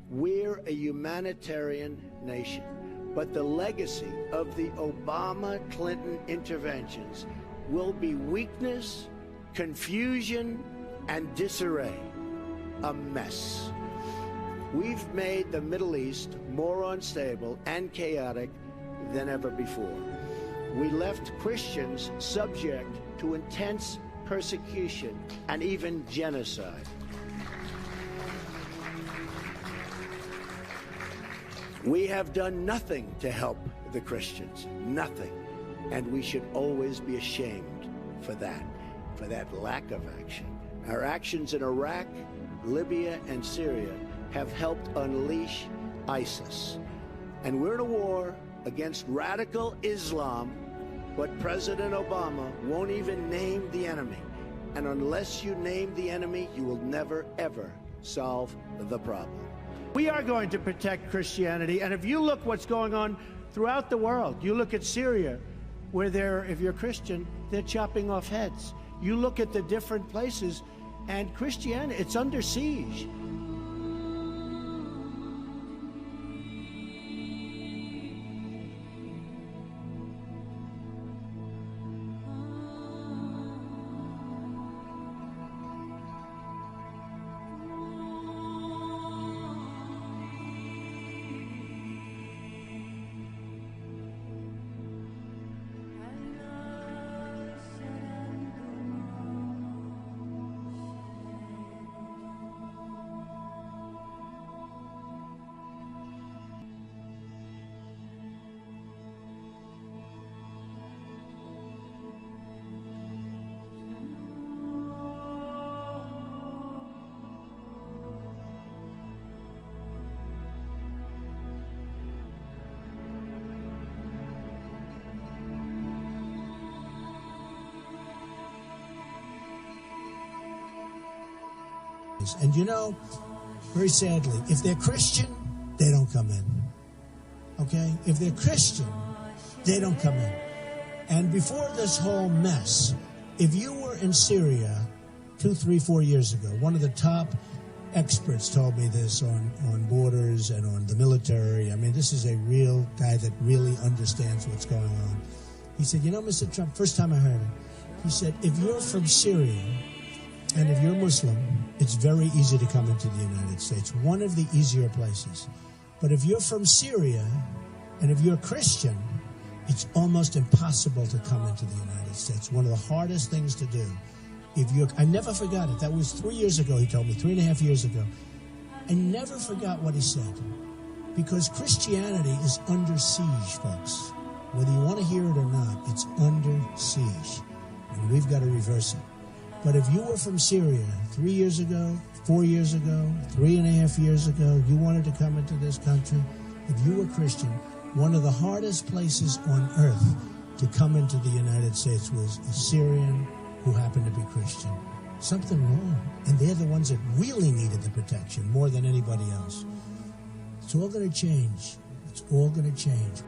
We're a humanitarian nation, but the legacy of the Obama-Clinton interventions will be weakness, confusion, and disarray. A mess. We've made the Middle East more unstable and chaotic than ever before. We left Christians subject to intense persecution and even genocide. We have done nothing to help the Christians, nothing. And we should always be ashamed for that lack of action. Our actions in Iraq, Libya, and Syria have helped unleash ISIS. And we're in a war against radical Islam, but President Obama won't even name the enemy. And unless you name the enemy, you will never, ever solve the problem. We are going to protect Christianity. And if you look what's going on throughout the world, you look at Syria, where if you're Christian, they're chopping off heads. You look at the different places, and Christianity, it's under siege. And you know, very sadly, if they're Christian, they don't come in. Okay? If they're Christian, they don't come in. And before this whole mess, if you were in Syria 2, 3, 4 years ago, one of the top experts told me this on borders and on the military. I mean, this is a real guy that really understands what's going on. He said, you know, Mr. Trump, first time I heard it, he said, if you're from Syria and if you're Muslim, it's very easy to come into the United States, one of the easier places. But if you're from Syria and if you're Christian, it's almost impossible to come into the United States. One of the hardest things to do. I never forgot it. That was 3 years ago, he told me, 3.5 years ago. I never forgot what he said. Because Christianity is under siege, folks. Whether you want to hear it or not, it's under siege. And we've got to reverse it. But if you were from Syria 3 years ago, 4 years ago, 3.5 years ago, you wanted to come into this country, if you were Christian, one of the hardest places on earth to come into the United States was a Syrian who happened to be Christian. Something wrong. And they're the ones that really needed the protection more than anybody else. It's all going to change. It's all going to change.